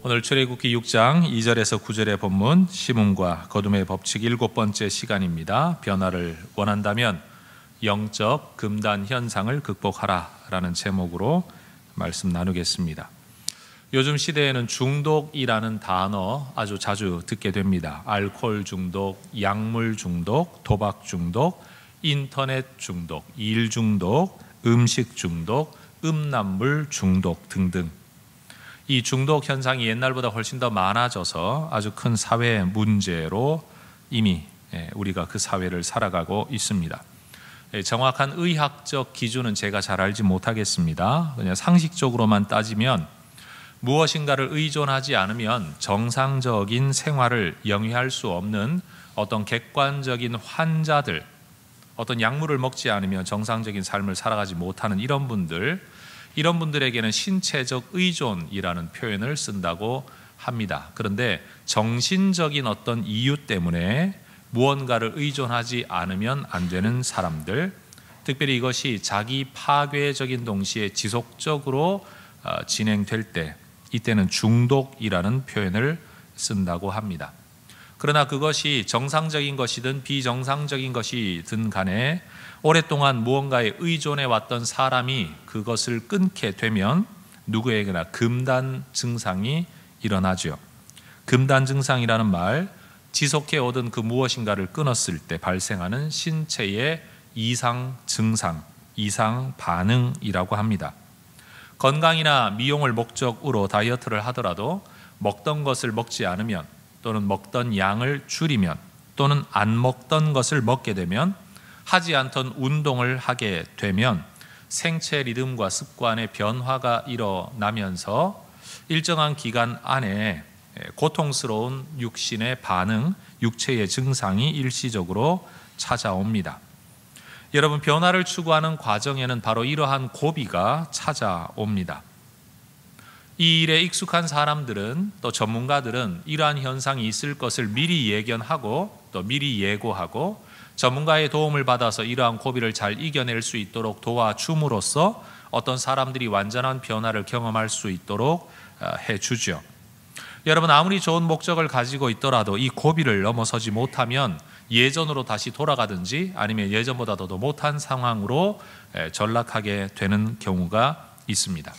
오늘 출애굽기 6장 2절에서 9절의 본문 심음과 거둠의 법칙 7번째 시간입니다. 변화를 원한다면 영적 금단 현상을 극복하라 라는 제목으로 말씀 나누겠습니다. 요즘 시대에는 중독이라는 단어 아주 자주 듣게 됩니다. 알코올 중독, 약물 중독, 도박 중독, 인터넷 중독, 일 중독, 음식 중독, 음란물 중독 등등. 이 중독 현상이 옛날보다 훨씬 더 많아져서 아주 큰 사회 문제로 이미 우리가 그 사회를 살아가고 있습니다. 정확한 의학적 기준은 제가 잘 알지 못하겠습니다. 그냥 상식적으로만 따지면 무엇인가를 의존하지 않으면 정상적인 생활을 영위할 수 없는 어떤 객관적인 환자들, 어떤 약물을 먹지 않으면 정상적인 삶을 살아가지 못하는 이런 분들에게는 신체적 의존이라는 표현을 쓴다고 합니다. 그런데 정신적인 어떤 이유 때문에 무언가를 의존하지 않으면 안 되는 사람들, 특별히 이것이 자기 파괴적인 동시에 지속적으로 진행될 때, 이때는 중독이라는 표현을 쓴다고 합니다. 그러나 그것이 정상적인 것이든 비정상적인 것이든 간에 오랫동안 무언가에 의존해 왔던 사람이 그것을 끊게 되면 누구에게나 금단 증상이 일어나죠. 금단 증상이라는 말, 지속해 오던 그 무엇인가를 끊었을 때 발생하는 신체의 이상 증상, 이상 반응이라고 합니다. 건강이나 미용을 목적으로 다이어트를 하더라도 먹던 것을 먹지 않으면, 또는 먹던 양을 줄이면, 또는 안 먹던 것을 먹게 되면, 하지 않던 운동을 하게 되면 생체 리듬과 습관의 변화가 일어나면서 일정한 기간 안에 고통스러운 육신의 반응, 육체의 증상이 일시적으로 찾아옵니다. 여러분, 변화를 추구하는 과정에는 바로 이러한 고비가 찾아옵니다. 이 일에 익숙한 사람들은, 또 전문가들은 이러한 현상이 있을 것을 미리 예견하고 또 미리 예고하고 전문가의 도움을 받아서 이러한 고비를 잘 이겨낼 수 있도록 도와줌으로써 어떤 사람들이 완전한 변화를 경험할 수 있도록 해주죠. 여러분, 아무리 좋은 목적을 가지고 있더라도 이 고비를 넘어서지 못하면 예전으로 다시 돌아가든지 아니면 예전보다도 더 못한 상황으로 전락하게 되는 경우가 있습니다.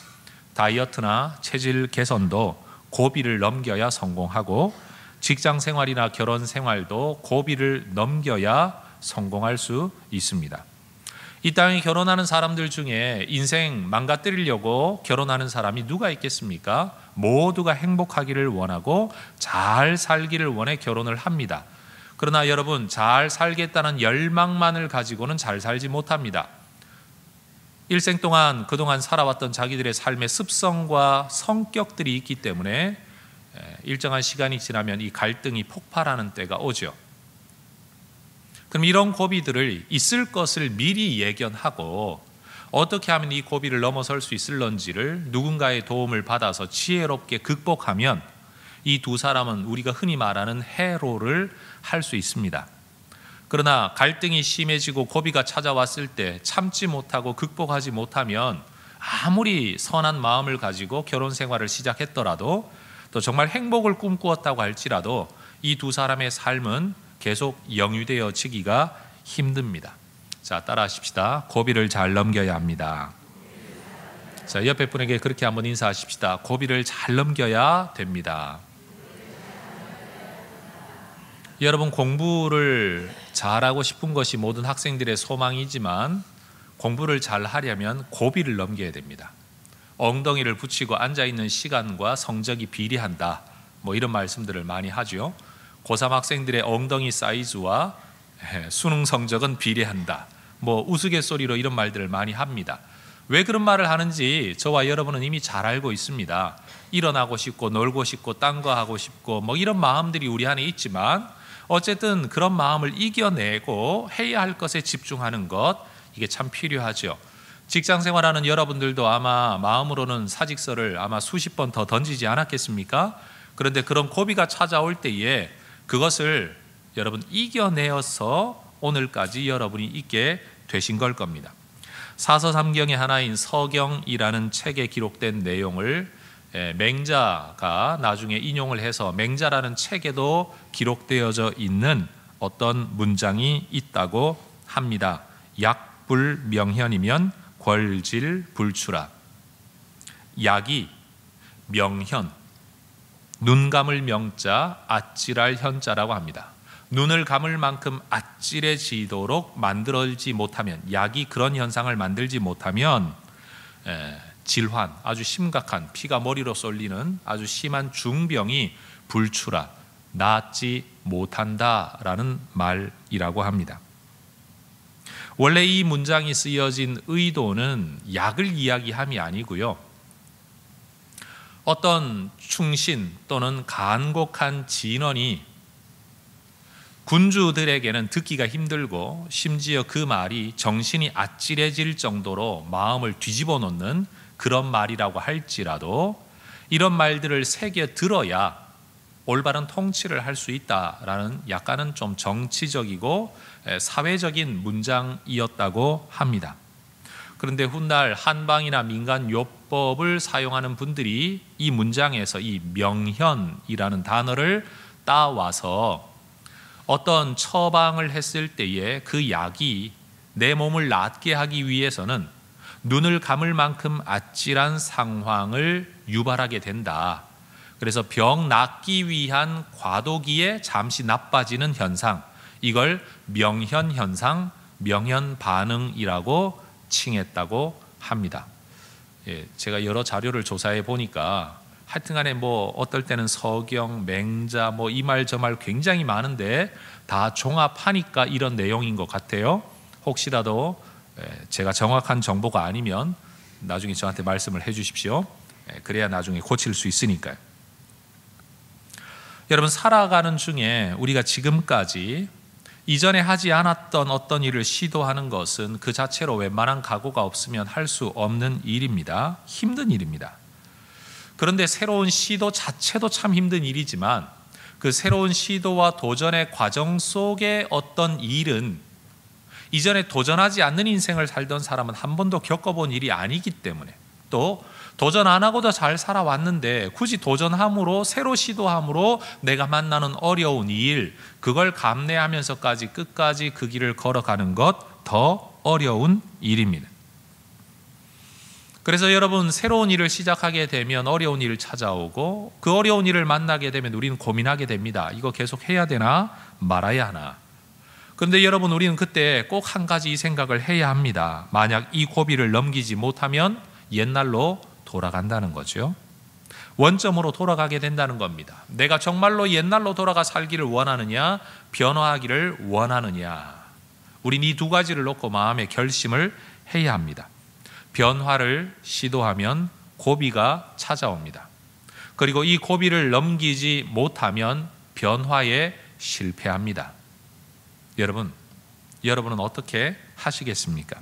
다이어트나 체질 개선도 고비를 넘겨야 성공하고, 직장 생활이나 결혼 생활도 고비를 넘겨야 성공할 수 있습니다. 이 땅에 결혼하는 사람들 중에 인생 망가뜨리려고 결혼하는 사람이 누가 있겠습니까? 모두가 행복하기를 원하고 잘 살기를 원해 결혼을 합니다. 그러나 여러분, 잘 살겠다는 열망만을 가지고는 잘 살지 못합니다. 일생 동안 그동안 살아왔던 자기들의 삶의 습성과 성격들이 있기 때문에 일정한 시간이 지나면 이 갈등이 폭발하는 때가 오죠. 그럼 이런 고비들을 있을 것을 미리 예견하고 어떻게 하면 이 고비를 넘어설 수 있을런지를 누군가의 도움을 받아서 지혜롭게 극복하면 이 두 사람은 우리가 흔히 말하는 해로를 할 수 있습니다. 그러나 갈등이 심해지고 고비가 찾아왔을 때 참지 못하고 극복하지 못하면 아무리 선한 마음을 가지고 결혼 생활을 시작했더라도, 또 정말 행복을 꿈꾸었다고 할지라도 이 두 사람의 삶은 계속 영위되어지기가 힘듭니다. 자, 따라 하십시다. 고비를 잘 넘겨야 합니다. 자, 옆에 분에게 그렇게 한번 인사하십시다. 고비를 잘 넘겨야 됩니다. 여러분, 공부를 잘하고 싶은 것이 모든 학생들의 소망이지만 공부를 잘 하려면 고비를 넘겨야 됩니다. 엉덩이를 붙이고 앉아있는 시간과 성적이 비례한다, 이런 말씀들을 많이 하죠. 고3 학생들의 엉덩이 사이즈와 수능 성적은 비례한다, 우스갯소리로 이런 말들을 많이 합니다. 왜 그런 말을 하는지 저와 여러분은 이미 잘 알고 있습니다. 일어나고 싶고 놀고 싶고 딴 거 하고 싶고 이런 마음들이 우리 안에 있지만, 어쨌든 그런 마음을 이겨내고 해야 할 것에 집중하는 것, 이게 참 필요하죠. 직장 생활하는 여러분들도 아마 마음으로는 사직서를 아마 수십 번 더 던지지 않았겠습니까? 그런데 그런 고비가 찾아올 때에 그것을 여러분 이겨내어서 오늘까지 여러분이 있게 되신 걸 겁니다. 사서삼경의 하나인 서경이라는 책에 기록된 내용을 맹자가 나중에 인용을 해서 맹자라는 책에도 기록되어져 있는 어떤 문장이 있다고 합니다. 약불명현이면 궐질불추라. 약이 명현, 눈 감을 명자, 아찔할 현자라고 합니다. 눈을 감을 만큼 아찔해지도록 만들지 못하면, 약이 그런 현상을 만들지 못하면 질환, 아주 심각한 피가 머리로 쏠리는 아주 심한 중병이 불추라, 낫지 못한다라는 말이라고 합니다. 원래 이 문장이 쓰여진 의도는 약을 이야기함이 아니고요, 어떤 충신 또는 간곡한 진언이 군주들에게는 듣기가 힘들고 심지어 그 말이 정신이 아찔해질 정도로 마음을 뒤집어 놓는 그런 말이라고 할지라도 이런 말들을 새겨 들어야 올바른 통치를 할 수 있다라는 약간은 좀 정치적이고 사회적인 문장이었다고 합니다. 그런데 훗날 한방이나 민간 요법을 사용하는 분들이 이 문장에서 이 명현이라는 단어를 따와서 어떤 처방을 했을 때에 그 약이 내 몸을 낫게 하기 위해서는 눈을 감을 만큼 아찔한 상황을 유발하게 된다. 그래서 병 낫기 위한 과도기에 잠시 나빠지는 현상, 이걸 명현 현상, 명현 반응이라고 칭했다고 합니다. 제가 여러 자료를 조사해 보니까 하여튼간에 어떨 때는 서경, 맹자, 이 말 저 말 굉장히 많은데 다 종합하니까 이런 내용인 것 같아요. 혹시라도 제가 정확한 정보가 아니면 나중에 저한테 말씀을 해주십시오. 그래야 나중에 고칠 수 있으니까요. 여러분, 살아가는 중에 우리가 지금까지 이전에 하지 않았던 어떤 일을 시도하는 것은 그 자체로 웬만한 각오가 없으면 할 수 없는 일입니다. 힘든 일입니다. 그런데 새로운 시도 자체도 참 힘든 일이지만 그 새로운 시도와 도전의 과정 속에 어떤 일은 이전에 도전하지 않는 인생을 살던 사람은 한 번도 겪어본 일이 아니기 때문에, 또 도전 안 하고도 잘 살아왔는데 굳이 도전함으로, 새로 시도함으로 내가 만나는 어려운 일, 그걸 감내하면서까지 끝까지 그 길을 걸어가는 것 더 어려운 일입니다. 그래서 여러분, 새로운 일을 시작하게 되면 어려운 일을 찾아오고 그 어려운 일을 만나게 되면 우리는 고민하게 됩니다. 이거 계속 해야 되나 말아야 하나. 그런데 여러분, 우리는 그때 꼭 한 가지 이 생각을 해야 합니다. 만약 이 고비를 넘기지 못하면 옛날로 돌아간다는 거죠. 원점으로 돌아가게 된다는 겁니다. 내가 정말로 옛날로 돌아가 살기를 원하느냐, 변화하기를 원하느냐. 우린 이 두 가지를 놓고 마음의 결심을 해야 합니다. 변화를 시도하면 고비가 찾아옵니다. 그리고 이 고비를 넘기지 못하면 변화에 실패합니다. 여러분은 어떻게 하시겠습니까?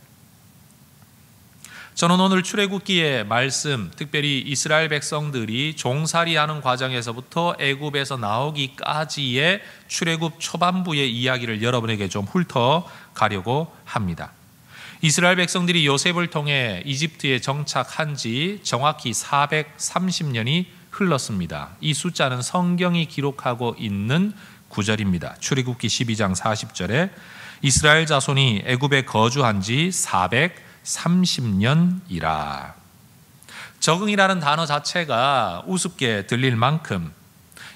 저는 오늘 출애굽기의 말씀, 특별히 이스라엘 백성들이 종살이하는 과정에서부터 애굽에서 나오기까지의 출애굽 초반부의 이야기를 여러분에게 좀 훑어가려고 합니다. 이스라엘 백성들이 요셉을 통해 이집트에 정착한 지 정확히 430년이 흘렀습니다. 이 숫자는 성경이 기록하고 있는 구절입니다. 출애굽기 12장 40절에 이스라엘 자손이 애굽에 거주한 지 430년이라. 적응이라는 단어 자체가 우습게 들릴 만큼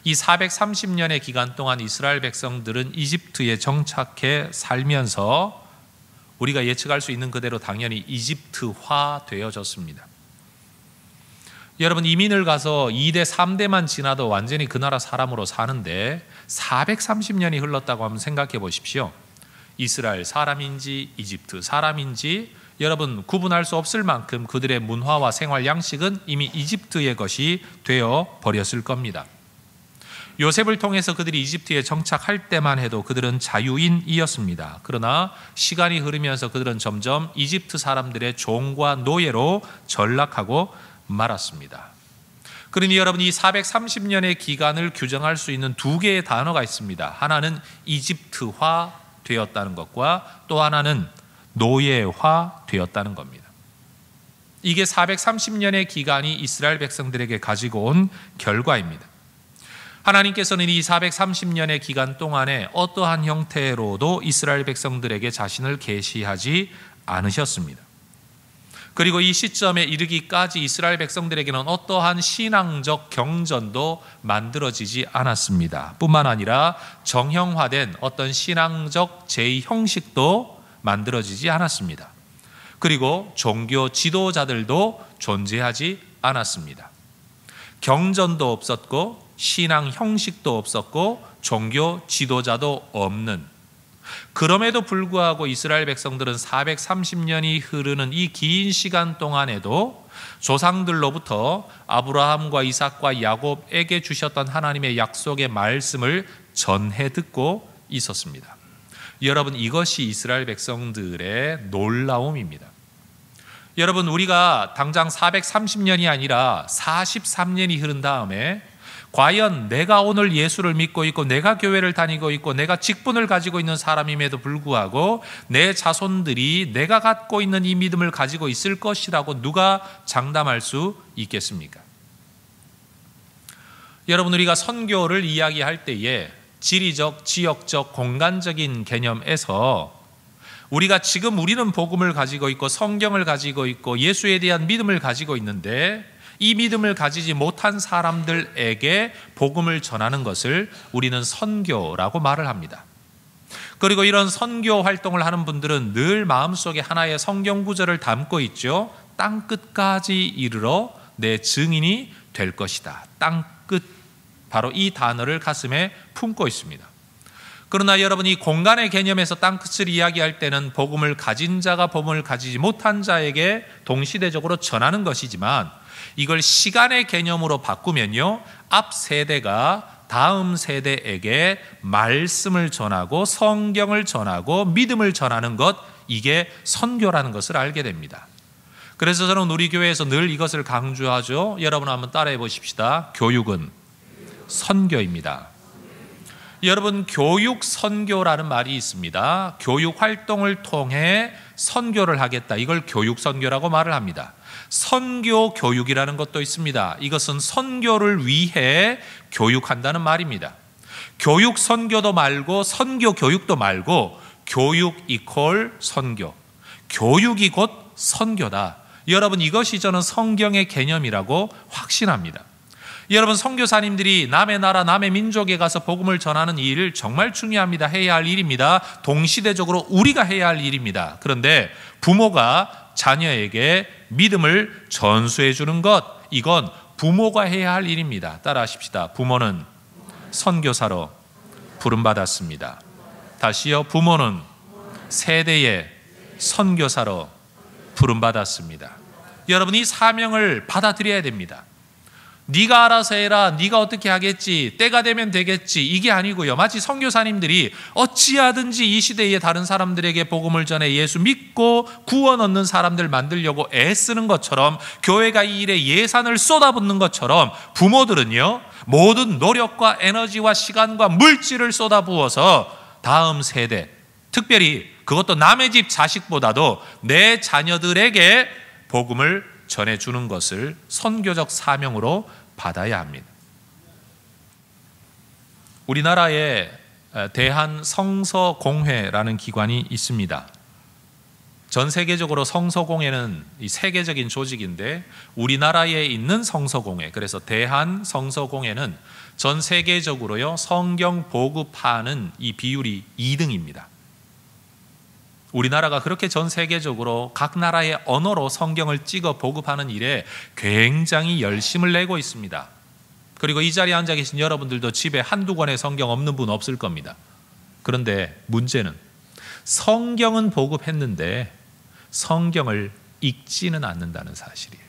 이 430년의 기간 동안 이스라엘 백성들은 이집트에 정착해 살면서 우리가 예측할 수 있는 그대로 당연히 이집트화 되어졌습니다. 여러분, 이민을 가서 2대 3대만 지나도 완전히 그 나라 사람으로 사는데 430년이 흘렀다고 한번 생각해 보십시오. 이스라엘 사람인지 이집트 사람인지 여러분 구분할 수 없을 만큼 그들의 문화와 생활 양식은 이미 이집트의 것이 되어 버렸을 겁니다. 요셉을 통해서 그들이 이집트에 정착할 때만 해도 그들은 자유인이었습니다. 그러나 시간이 흐르면서 그들은 점점 이집트 사람들의 종과 노예로 전락하고 말았습니다. 그러니 여러분, 이 430년의 기간을 규정할 수 있는 두 개의 단어가 있습니다. 하나는 이집트화 되었다는 것과 또 하나는 노예화 되었다는 겁니다. 이게 430년의 기간이 이스라엘 백성들에게 가지고 온 결과입니다. 하나님께서는 이 430년의 기간 동안에 어떠한 형태로도 이스라엘 백성들에게 자신을 계시하지 않으셨습니다. 그리고 이 시점에 이르기까지 이스라엘 백성들에게는 어떠한 신앙적 경전도 만들어지지 않았습니다. 뿐만 아니라 정형화된 어떤 신앙적 제의 형식도 만들어지지 않았습니다. 그리고 종교 지도자들도 존재하지 않았습니다. 경전도 없었고 신앙 형식도 없었고 종교 지도자도 없는, 그럼에도 불구하고 이스라엘 백성들은 430년이 흐르는 이 긴 시간 동안에도 조상들로부터 아브라함과 이삭과 야곱에게 주셨던 하나님의 약속의 말씀을 전해 듣고 있었습니다. 여러분, 이것이 이스라엘 백성들의 놀라움입니다. 여러분, 우리가 당장 430년이 아니라 43년이 흐른 다음에 과연 내가 오늘 예수를 믿고 있고 내가 교회를 다니고 있고 내가 직분을 가지고 있는 사람임에도 불구하고 내 자손들이 내가 갖고 있는 이 믿음을 가지고 있을 것이라고 누가 장담할 수 있겠습니까? 여러분, 우리가 선교를 이야기할 때에 지리적, 지역적, 공간적인 개념에서 우리가 지금 우리는 복음을 가지고 있고 성경을 가지고 있고 예수에 대한 믿음을 가지고 있는데 이 믿음을 가지지 못한 사람들에게 복음을 전하는 것을 우리는 선교라고 말을 합니다. 그리고 이런 선교 활동을 하는 분들은 늘 마음속에 하나의 성경 구절을 담고 있죠. 땅끝까지 이르러 내 증인이 될 것이다. 땅끝, 바로 이 단어를 가슴에 품고 있습니다. 그러나 여러분, 이 공간의 개념에서 땅끝을 이야기할 때는 복음을 가진 자가 복음을 가지지 못한 자에게 동시대적으로 전하는 것이지만 이걸 시간의 개념으로 바꾸면요, 앞 세대가 다음 세대에게 말씀을 전하고 성경을 전하고 믿음을 전하는 것, 이게 선교라는 것을 알게 됩니다. 그래서 저는 우리 교회에서 늘 이것을 강조하죠. 여러분 한번 따라해 보십시다. 교육은 선교입니다. 여러분, 교육 선교라는 말이 있습니다. 교육 활동을 통해 선교를 하겠다, 이걸 교육 선교라고 말을 합니다. 선교 교육이라는 것도 있습니다. 이것은 선교를 위해 교육한다는 말입니다. 교육 선교도 말고 선교 교육도 말고 교육 이퀄 선교, 교육이 곧 선교다. 여러분, 이것이 저는 성경의 개념이라고 확신합니다. 여러분, 선교사님들이 남의 나라 남의 민족에 가서 복음을 전하는 일 정말 중요합니다. 해야 할 일입니다. 동시대적으로 우리가 해야 할 일입니다. 그런데 부모가 자녀에게 믿음을 전수해 주는 것, 이건 부모가 해야 할 일입니다. 따라 하십시다. 부모는 선교사로 부름받았습니다. 다시요. 부모는 세대의 선교사로 부름받았습니다. 여러분, 이 사명을 받아들여야 됩니다. 네가 알아서 해라, 네가 어떻게 하겠지, 때가 되면 되겠지, 이게 아니고요. 마치 선교사님들이 어찌하든지 이 시대의 다른 사람들에게 복음을 전해 예수 믿고 구원 얻는 사람들 만들려고 애쓰는 것처럼, 교회가 이 일에 예산을 쏟아붓는 것처럼 부모들은요, 모든 노력과 에너지와 시간과 물질을 쏟아부어서 다음 세대, 특별히 그것도 남의 집 자식보다도 내 자녀들에게 복음을 전해주는 것을 선교적 사명으로 받아야 합니다. 우리나라에 대한성서공회라는 기관이 있습니다. 전 세계적으로 성서공회는 이 세계적인 조직인데 우리나라에 있는 성서공회, 그래서 대한성서공회는 전 세계적으로요, 성경 보급하는 이 비율이 2등입니다. 우리나라가 그렇게 전 세계적으로 각 나라의 언어로 성경을 찍어 보급하는 일에 굉장히 열심을 내고 있습니다. 그리고 이 자리에 앉아 계신 여러분들도 집에 한두 권의 성경 없는 분 없을 겁니다. 그런데 문제는 성경은 보급했는데 성경을 읽지는 않는다는 사실이에요.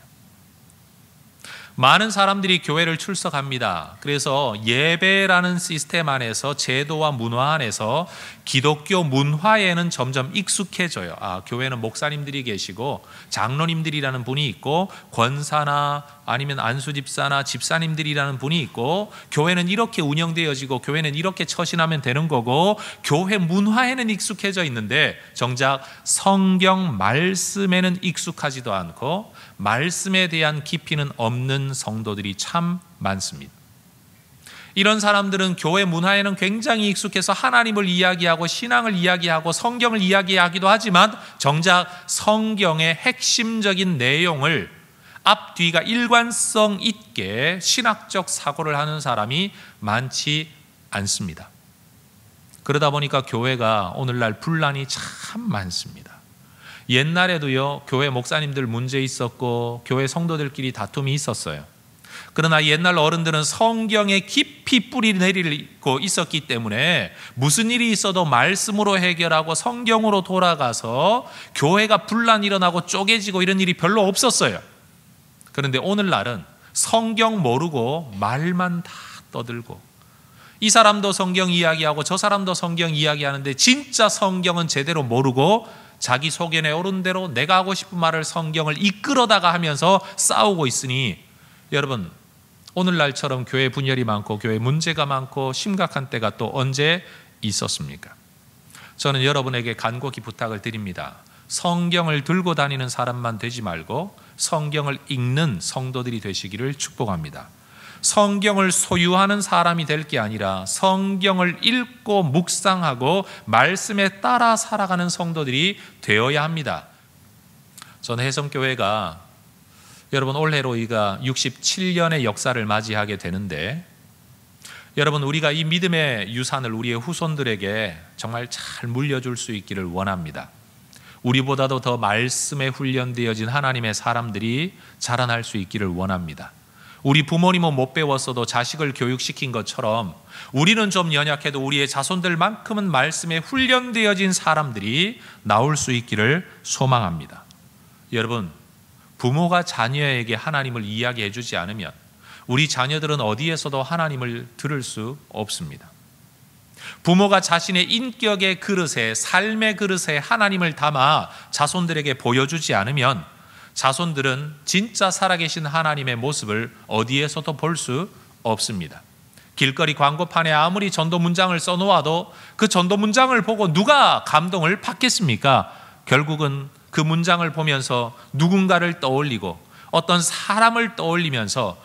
많은 사람들이 교회를 출석합니다. 그래서 예배라는 시스템 안에서, 제도와 문화 안에서 기독교 문화에는 점점 익숙해져요. 교회는 목사님들이 계시고 장로님들이라는 분이 있고 권사나 아니면 안수집사나 집사님들이라는 분이 있고, 교회는 이렇게 운영되어지고 교회는 이렇게 처신하면 되는 거고, 교회 문화에는 익숙해져 있는데 정작 성경 말씀에는 익숙하지도 않고 말씀에 대한 깊이는 없는 성도들이 참 많습니다. 이런 사람들은 교회 문화에는 굉장히 익숙해서 하나님을 이야기하고 신앙을 이야기하고 성경을 이야기하기도 하지만 정작 성경의 핵심적인 내용을 앞뒤가 일관성 있게 신학적 사고를 하는 사람이 많지 않습니다. 그러다 보니까 교회가 오늘날 분란이 참 많습니다. 옛날에도요, 교회 목사님들 문제 있었고 교회 성도들끼리 다툼이 있었어요. 그러나 옛날 어른들은 성경에 깊이 뿌리 내리고 있었기 때문에 무슨 일이 있어도 말씀으로 해결하고 성경으로 돌아가서 교회가 분란 일어나고 쪼개지고 이런 일이 별로 없었어요. 그런데 오늘날은 성경 모르고 말만 다 떠들고, 이 사람도 성경 이야기하고 저 사람도 성경 이야기하는데 진짜 성경은 제대로 모르고 자기 소견에 오른 대로 내가 하고 싶은 말을 성경을 이끌어다가 하면서 싸우고 있으니, 여러분, 오늘날처럼 교회 분열이 많고 교회 문제가 많고 심각한 때가 또 언제 있었습니까? 저는 여러분에게 간곡히 부탁을 드립니다. 성경을 들고 다니는 사람만 되지 말고 성경을 읽는 성도들이 되시기를 축복합니다. 성경을 소유하는 사람이 될 게 아니라 성경을 읽고 묵상하고 말씀에 따라 살아가는 성도들이 되어야 합니다. 저는 혜성교회가 여러분 올해로 우리가 67년의 역사를 맞이하게 되는데, 여러분 우리가 이 믿음의 유산을 우리의 후손들에게 정말 잘 물려줄 수 있기를 원합니다. 우리보다도 더 말씀에 훈련되어진 하나님의 사람들이 자라날 수 있기를 원합니다. 우리 부모님은 못 배웠어도 자식을 교육시킨 것처럼 우리는 좀 연약해도 우리의 자손들만큼은 말씀에 훈련되어진 사람들이 나올 수 있기를 소망합니다. 여러분, 부모가 자녀에게 하나님을 이야기해 주지 않으면 우리 자녀들은 어디에서도 하나님을 들을 수 없습니다. 부모가 자신의 인격의 그릇에, 삶의 그릇에 하나님을 담아 자손들에게 보여주지 않으면 자손들은 진짜 살아계신 하나님의 모습을 어디에서도 볼 수 없습니다. 길거리 광고판에 아무리 전도 문장을 써놓아도 그 전도 문장을 보고 누가 감동을 받겠습니까? 결국은 그 문장을 보면서 누군가를 떠올리고 어떤 사람을 떠올리면서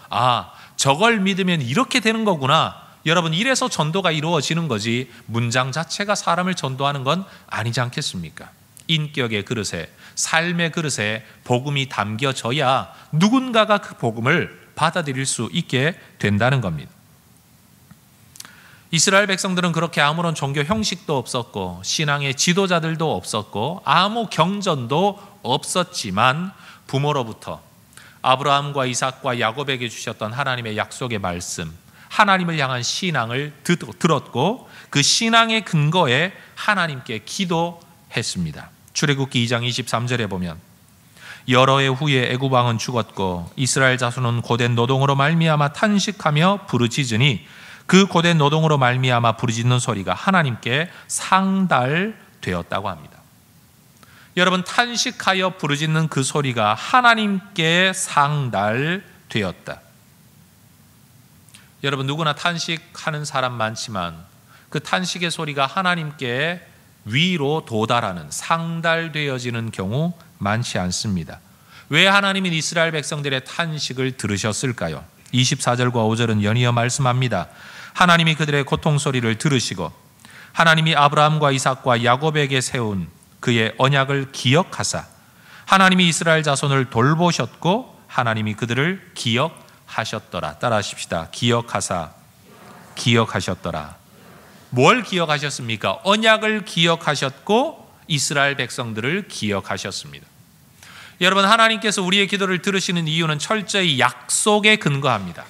저걸 믿으면 이렇게 되는 거구나. 여러분, 이래서 전도가 이루어지는 거지 문장 자체가 사람을 전도하는 건 아니지 않겠습니까? 인격의 그릇에, 삶의 그릇에 복음이 담겨져야 누군가가 그 복음을 받아들일 수 있게 된다는 겁니다. 이스라엘 백성들은 그렇게 아무런 종교 형식도 없었고 신앙의 지도자들도 없었고 아무 경전도 없었지만 부모로부터 아브라함과 이삭과 야곱에게 주셨던 하나님의 약속의 말씀, 하나님을 향한 신앙을 들었고 그 신앙의 근거에 하나님께 기도했습니다. 출애굽기 2장 23절에 보면 여러 해 후에 애굽 왕은 죽었고 이스라엘 자손은 고된 노동으로 말미암아 탄식하며 부르짖으니 그 고된 노동으로 말미암아 부르짖는 소리가 하나님께 상달되었다고 합니다. 여러분, 탄식하여 부르짖는 그 소리가 하나님께 상달되었다. 여러분, 누구나 탄식하는 사람 많지만 그 탄식의 소리가 하나님께 위로 도달하는, 상달되어지는 경우 많지 않습니다. 왜 하나님은 이스라엘 백성들의 탄식을 들으셨을까요? 24절과 5절은 연이어 말씀합니다. 하나님이 그들의 고통 소리를 들으시고 하나님이 아브라함과 이삭과 야곱에게 세운 그의 언약을 기억하사 하나님이 이스라엘 자손을 돌보셨고 하나님이 그들을 기억하셨더라. 따라하십시다. 기억하셨더라. 뭘 기억하셨습니까? 언약을 기억하셨고 이스라엘 백성들을 기억하셨습니다. 여러분, 하나님께서 우리의 기도를 들으시는 이유는 철저히 약속에 근거합니다.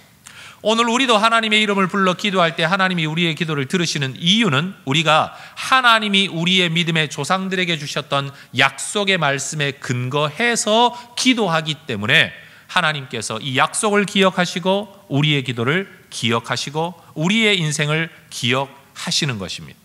오늘 우리도 하나님의 이름을 불러 기도할 때 하나님이 우리의 기도를 들으시는 이유는 우리가 하나님이 우리의 믿음의 조상들에게 주셨던 약속의 말씀에 근거해서 기도하기 때문에 하나님께서 이 약속을 기억하시고 우리의 기도를 기억하시고 우리의 인생을 기억하시는 것입니다.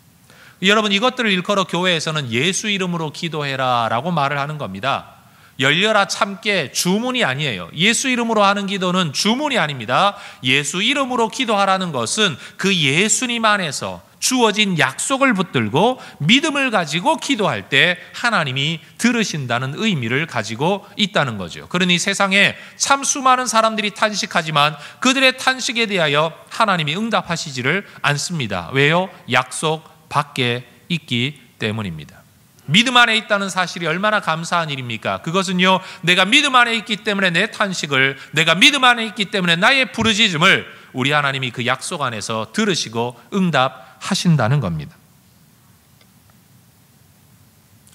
여러분, 이것들을 일컬어 교회에서는 예수 이름으로 기도해라 라고 말을 하는 겁니다. 열려라 참깨 주문이 아니에요. 예수 이름으로 하는 기도는 주문이 아닙니다. 예수 이름으로 기도하라는 것은 그 예수님 안에서 주어진 약속을 붙들고 믿음을 가지고 기도할 때 하나님이 들으신다는 의미를 가지고 있다는 거죠. 그러니 세상에 참 수많은 사람들이 탄식하지만 그들의 탄식에 대하여 하나님이 응답하시지를 않습니다. 왜요? 약속 밖에 있기 때문입니다. 믿음 안에 있다는 사실이 얼마나 감사한 일입니까? 그것은요, 내가 믿음 안에 있기 때문에 내 탄식을, 내가 믿음 안에 있기 때문에 나의 부르짖음을 우리 하나님이 그 약속 안에서 들으시고 응답하신다는 겁니다.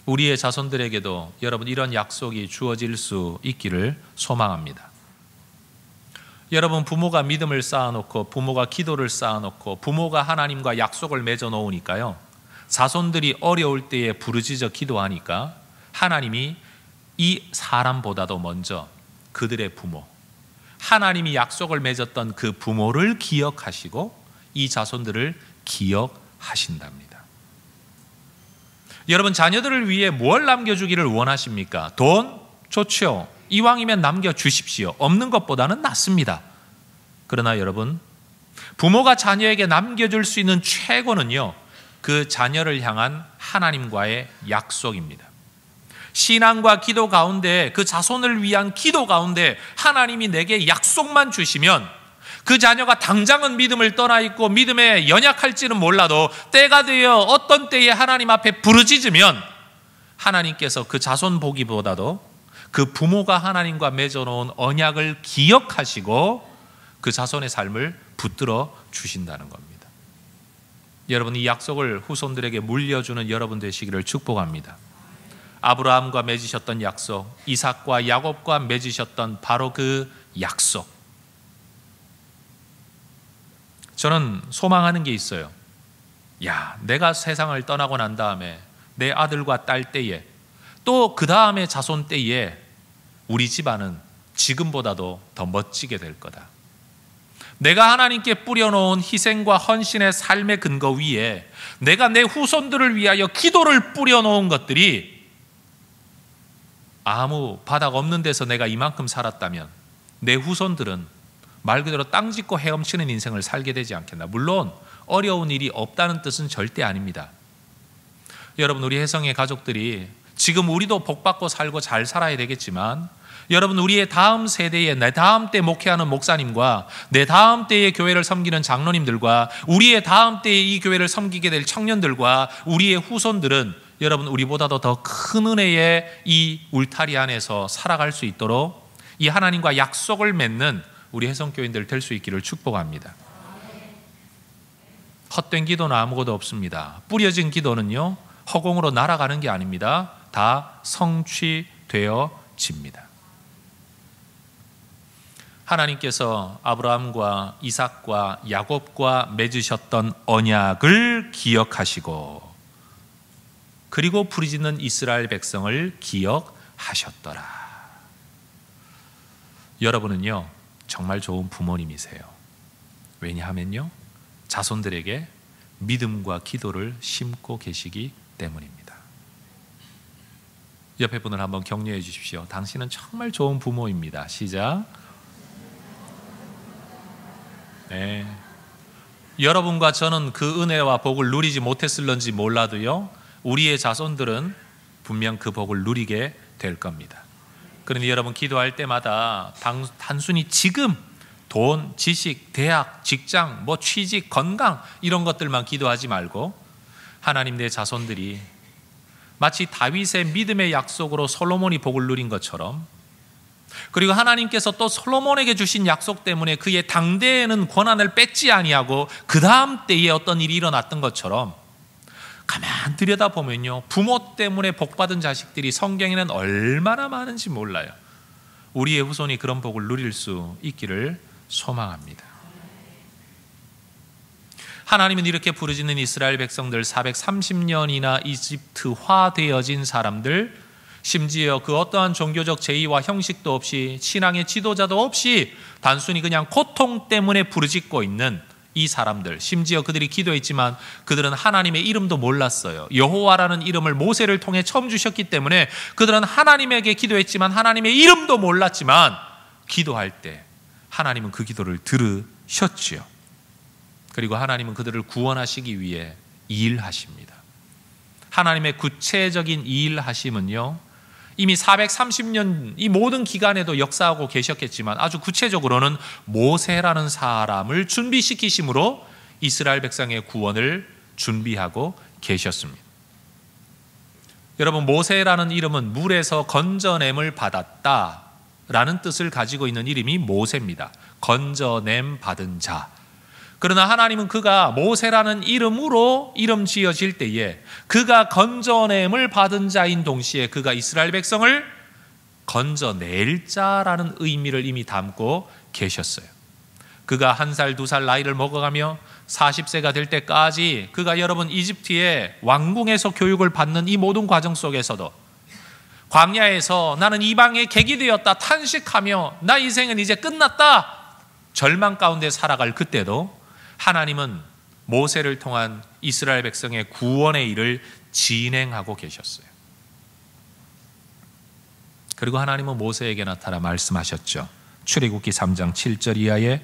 우리의 자손들에게도 여러분 이런 약속이 주어질 수 있기를 소망합니다. 여러분, 부모가 믿음을 쌓아놓고 부모가 기도를 쌓아놓고 부모가 하나님과 약속을 맺어 놓으니까요, 자손들이 어려울 때에 부르짖어 기도하니까 하나님이 이 사람보다도 먼저 그들의 부모, 하나님이 약속을 맺었던 그 부모를 기억하시고 이 자손들을 기억하신답니다. 여러분, 자녀들을 위해 뭘 남겨주기를 원하십니까? 돈? 좋죠. 이왕이면 남겨주십시오. 없는 것보다는 낫습니다. 그러나 여러분, 부모가 자녀에게 남겨줄 수 있는 최고는요, 그 자녀를 향한 하나님과의 약속입니다. 신앙과 기도 가운데, 그 자손을 위한 기도 가운데 하나님이 내게 약속만 주시면 그 자녀가 당장은 믿음을 떠나 있고 믿음에 연약할지는 몰라도 때가 되어 어떤 때에 하나님 앞에 부르짖으면 하나님께서 그 자손 보기보다도 그 부모가 하나님과 맺어놓은 언약을 기억하시고 그 자손의 삶을 붙들어 주신다는 겁니다. 여러분, 이 약속을 후손들에게 물려주는 여러분 되시기를 축복합니다. 아브라함과 맺으셨던 약속, 이삭과 야곱과 맺으셨던 바로 그 약속. 저는 소망하는 게 있어요. 내가 세상을 떠나고 난 다음에 내 아들과 딸 때에 또 그 다음에 자손 때에 우리 집안은 지금보다도 더 멋지게 될 거다. 내가 하나님께 뿌려놓은 희생과 헌신의 삶의 근거 위에 내가 내 후손들을 위하여 기도를 뿌려놓은 것들이 아무 바닥 없는 데서 내가 이만큼 살았다면 내 후손들은 말 그대로 땅 짚고 헤엄치는 인생을 살게 되지 않겠나. 물론 어려운 일이 없다는 뜻은 절대 아닙니다. 여러분, 우리 혜성의 가족들이 지금 우리도 복받고 살고 잘 살아야 되겠지만, 여러분, 우리의 다음 세대에 내 다음 때 목회하는 목사님과 내 다음 때의 교회를 섬기는 장로님들과 우리의 다음 때에 이 교회를 섬기게 될 청년들과 우리의 후손들은 여러분, 우리보다도 더 큰 은혜의 이 울타리 안에서 살아갈 수 있도록 이 하나님과 약속을 맺는 우리 혜성교인들 될 수 있기를 축복합니다. 헛된 기도는 아무것도 없습니다. 뿌려진 기도는요, 허공으로 날아가는 게 아닙니다. 다 성취되어집니다. 하나님께서 아브라함과 이삭과 야곱과 맺으셨던 언약을 기억하시고 그리고 부르짖는 이스라엘 백성을 기억하셨더라. 여러분은요, 정말 좋은 부모님이세요. 왜냐하면요, 자손들에게 믿음과 기도를 심고 계시기 때문입니다. 옆에 분을 한번 격려해 주십시오. 당신은 정말 좋은 부모입니다. 시작. 네. 여러분과 저는 그 은혜와 복을 누리지 못했을런지 몰라도요, 우리의 자손들은 분명 그 복을 누리게 될 겁니다. 그러니 여러분, 기도할 때마다 단순히 지금 돈, 지식, 대학, 직장, 취직, 건강 이런 것들만 기도하지 말고 하나님, 내 자손들이 마치 다윗의 믿음의 약속으로 솔로몬이 복을 누린 것처럼, 그리고 하나님께서 또 솔로몬에게 주신 약속 때문에 그의 당대에는 권한을 뺏지 아니하고 그 다음 때에 어떤 일이 일어났던 것처럼 가만 들여다보면요, 부모 때문에 복받은 자식들이 성경에는 얼마나 많은지 몰라요. 우리의 후손이 그런 복을 누릴 수 있기를 소망합니다. 하나님은 이렇게 부르짖는 이스라엘 백성들 430년이나 이집트화 되어진 사람들, 심지어 그 어떠한 종교적 제의와 형식도 없이 신앙의 지도자도 없이 단순히 그냥 고통 때문에 부르짖고 있는 이 사람들, 심지어 그들이 기도했지만 그들은 하나님의 이름도 몰랐어요. 여호와라는 이름을 모세를 통해 처음 주셨기 때문에 그들은 하나님에게 기도했지만 하나님의 이름도 몰랐지만 기도할 때 하나님은 그 기도를 들으셨지요. 그리고 하나님은 그들을 구원하시기 위해 일하십니다. 하나님의 구체적인 일하심은요, 이미 430년 이 모든 기간에도 역사하고 계셨겠지만 아주 구체적으로는 모세라는 사람을 준비시키심으로 이스라엘 백성의 구원을 준비하고 계셨습니다. 여러분, 모세라는 이름은 물에서 건져냄을 받았다라는 뜻을 가지고 있는 이름이 모세입니다. 건져냄 받은 자. 그러나 하나님은 그가 모세라는 이름으로 이름 지어질 때에 그가 건져냄을 받은 자인 동시에 그가 이스라엘 백성을 건져낼 자라는 의미를 이미 담고 계셨어요. 그가 1살, 2살 나이를 먹어가며 40세가 될 때까지 그가 여러분 이집트의 왕궁에서 교육을 받는 이 모든 과정 속에서도 광야에서 나는 이방의 객이 되었다 탄식하며 나 인생은 이제 끝났다 절망 가운데 살아갈 그때도 하나님은 모세를 통한 이스라엘 백성의 구원의 일을 진행하고 계셨어요. 그리고 하나님은 모세에게 나타나 말씀하셨죠. 출애굽기 3장 7절 이하에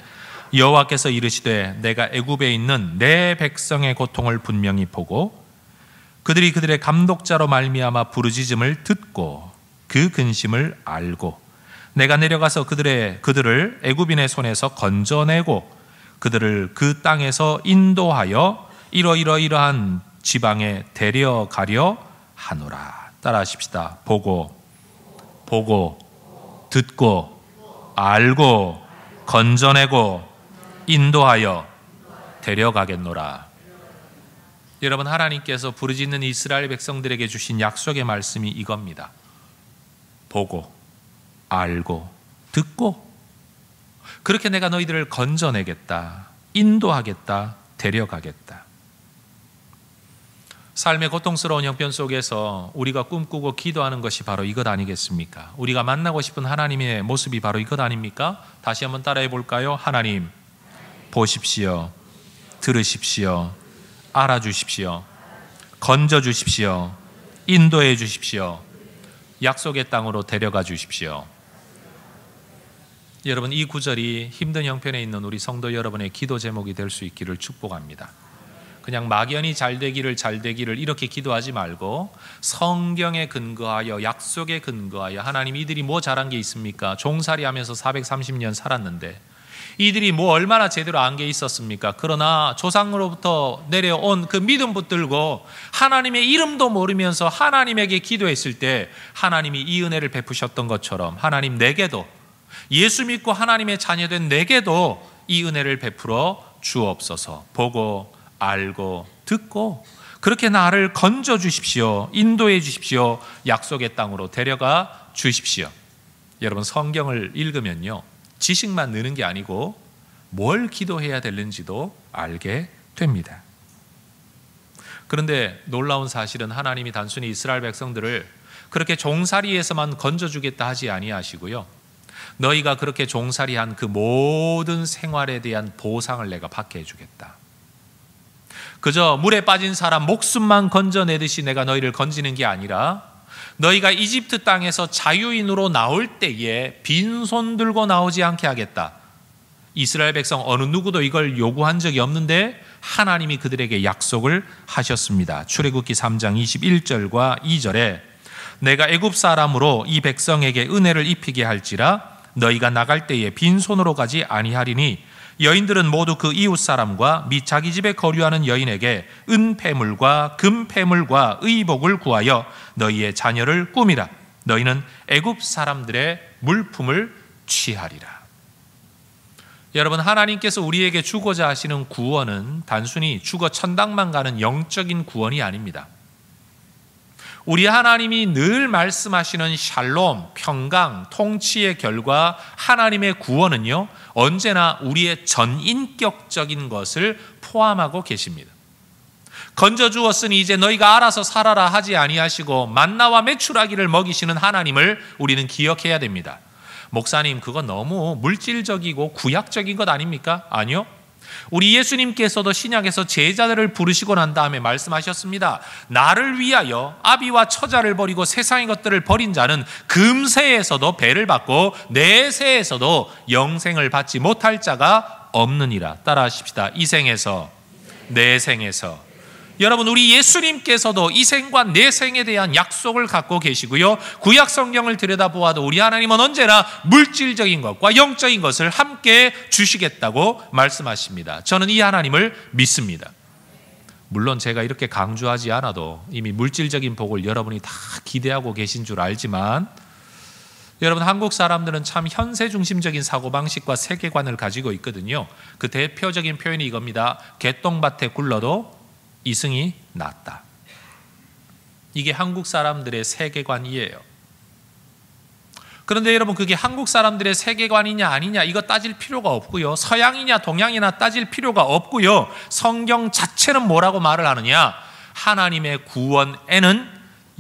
여호와께서 이르시되 내가 애굽에 있는 내 백성의 고통을 분명히 보고 그들이 그들의 감독자로 말미암아 부르짖음을 듣고 그 근심을 알고 내가 내려가서 그들을 애굽인의 손에서 건져내고 그들을 그 땅에서 인도하여 이러이러한 지방에 데려가려 하노라. 따라하십시다. 보고 듣고 알고 건져내고 인도하여 데려가겠노라. 여러분, 하나님께서 부르짖는 이스라엘 백성들에게 주신 약속의 말씀이 이겁니다. 보고 알고 듣고 그렇게 내가 너희들을 건져내겠다, 인도하겠다, 데려가겠다. 삶의 고통스러운 형편 속에서 우리가 꿈꾸고 기도하는 것이 바로 이것 아니겠습니까? 우리가 만나고 싶은 하나님의 모습이 바로 이것 아닙니까? 다시 한번 따라해 볼까요? 하나님, 보십시오, 들으십시오, 알아주십시오, 건져주십시오, 인도해 주십시오, 약속의 땅으로 데려가 주십시오. 여러분, 이 구절이 힘든 형편에 있는 우리 성도 여러분의 기도 제목이 될 수 있기를 축복합니다. 그냥 막연히 잘 되기를 이렇게 기도하지 말고 성경에 근거하여 약속에 근거하여 하나님 이들이 뭐 잘한 게 있습니까? 종살이 하면서 430년 살았는데 이들이 뭐 얼마나 제대로 안 게 있었습니까? 그러나 조상으로부터 내려온 그 믿음 붙들고 하나님의 이름도 모르면서 하나님에게 기도했을 때 하나님이 이 은혜를 베푸셨던 것처럼 하나님 내게도 예수 믿고 하나님의 자녀된 내게도 이 은혜를 베풀어 주옵소서. 보고 알고 듣고 그렇게 나를 건져 주십시오. 인도해 주십시오. 약속의 땅으로 데려가 주십시오. 여러분, 성경을 읽으면요, 지식만 느는 게 아니고 뭘 기도해야 되는지도 알게 됩니다. 그런데 놀라운 사실은 하나님이 단순히 이스라엘 백성들을 그렇게 종살이에서만 건져주겠다 하지 아니하시고요, 너희가 그렇게 종살이한 그 모든 생활에 대한 보상을 내가 받게 해주겠다. 그저 물에 빠진 사람 목숨만 건져내듯이 내가 너희를 건지는 게 아니라 너희가 이집트 땅에서 자유인으로 나올 때에 빈손 들고 나오지 않게 하겠다. 이스라엘 백성 어느 누구도 이걸 요구한 적이 없는데 하나님이 그들에게 약속을 하셨습니다. 출애굽기 3장 21절과 2절에 내가 애굽 사람으로 이 백성에게 은혜를 입히게 할지라 너희가 나갈 때에 빈손으로 가지 아니하리니 여인들은 모두 그 이웃 사람과 및 자기 집에 거류하는 여인에게 은폐물과 금폐물과 의복을 구하여 너희의 자녀를 꾸미라. 너희는 애굽 사람들의 물품을 취하리라. 여러분, 하나님께서 우리에게 주고자 하시는 구원은 단순히 죽어 천당만 가는 영적인 구원이 아닙니다. 우리 하나님이 늘 말씀하시는 샬롬, 평강, 통치의 결과 하나님의 구원은요, 언제나 우리의 전인격적인 것을 포함하고 계십니다. 건져 주었으니 이제 너희가 알아서 살아라 하지 아니하시고 만나와 메추라기를 먹이시는 하나님을 우리는 기억해야 됩니다. 목사님, 그거 너무 물질적이고 구약적인 것 아닙니까? 아니요. 우리 예수님께서도 신약에서 제자들을 부르시고 난 다음에 말씀하셨습니다. 나를 위하여 아비와 처자를 버리고 세상의 것들을 버린 자는 금세에서도 배를 받고 내세에서도 영생을 받지 못할 자가 없느니라. 따라하십시다. 이 생에서, 내 생에서. 여러분, 우리 예수님께서도 이 생과 내 생에 대한 약속을 갖고 계시고요, 구약 성경을 들여다보아도 우리 하나님은 언제나 물질적인 것과 영적인 것을 함께 주시겠다고 말씀하십니다. 저는 이 하나님을 믿습니다. 물론 제가 이렇게 강조하지 않아도 이미 물질적인 복을 여러분이 다 기대하고 계신 줄 알지만, 여러분, 한국 사람들은 참 현세 중심적인 사고방식과 세계관을 가지고 있거든요. 그 대표적인 표현이 이겁니다. 개똥밭에 굴러도 이승이 낫다. 이게 한국 사람들의 세계관이에요. 그런데 여러분, 그게 한국 사람들의 세계관이냐 아니냐 이거 따질 필요가 없고요, 서양이냐 동양이냐 따질 필요가 없고요, 성경 자체는 뭐라고 말을 하느냐? 하나님의 구원에는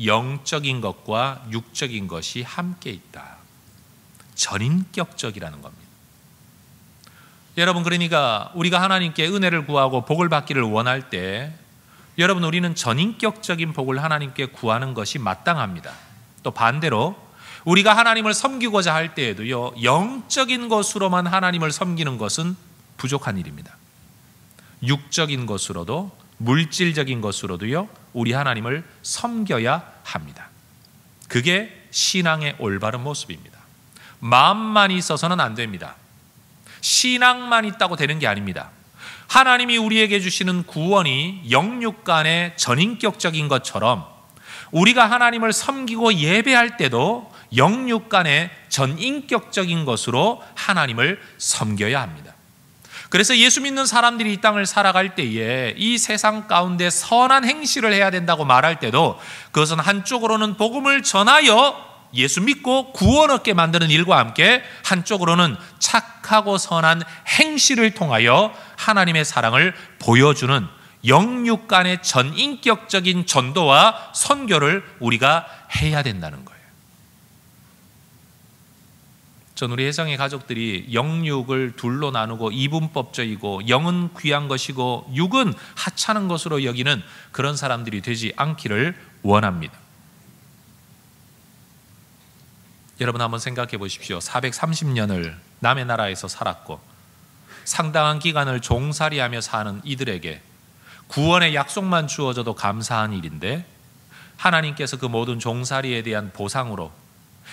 영적인 것과 육적인 것이 함께 있다. 전인격적이라는 겁니다. 여러분, 그러니까 우리가 하나님께 은혜를 구하고 복을 받기를 원할 때, 여러분, 우리는 전인격적인 복을 하나님께 구하는 것이 마땅합니다. 또 반대로 우리가 하나님을 섬기고자 할 때에도요, 영적인 것으로만 하나님을 섬기는 것은 부족한 일입니다. 육적인 것으로도 물질적인 것으로도요, 우리 하나님을 섬겨야 합니다. 그게 신앙의 올바른 모습입니다. 마음만 있어서는 안 됩니다. 신앙만 있다고 되는 게 아닙니다. 하나님이 우리에게 주시는 구원이 영육 간의 전인격적인 것처럼 우리가 하나님을 섬기고 예배할 때도 영육 간의 전인격적인 것으로 하나님을 섬겨야 합니다. 그래서 예수 믿는 사람들이 이 땅을 살아갈 때에 이 세상 가운데 선한 행실을 해야 된다고 말할 때도, 그것은 한쪽으로는 복음을 전하여 예수 믿고 구원 얻게 만드는 일과 함께 한쪽으로는 착하고 선한 행실을 통하여 하나님의 사랑을 보여주는 영육 간의 전인격적인 전도와 선교를 우리가 해야 된다는 거예요. 전 우리 혜성의 가족들이 영육을 둘로 나누고 이분법적이고 영은 귀한 것이고 육은 하찮은 것으로 여기는 그런 사람들이 되지 않기를 원합니다. 여러분, 한번 생각해 보십시오. 430년을 남의 나라에서 살았고 상당한 기간을 종살이하며 사는 이들에게 구원의 약속만 주어져도 감사한 일인데, 하나님께서 그 모든 종살이에 대한 보상으로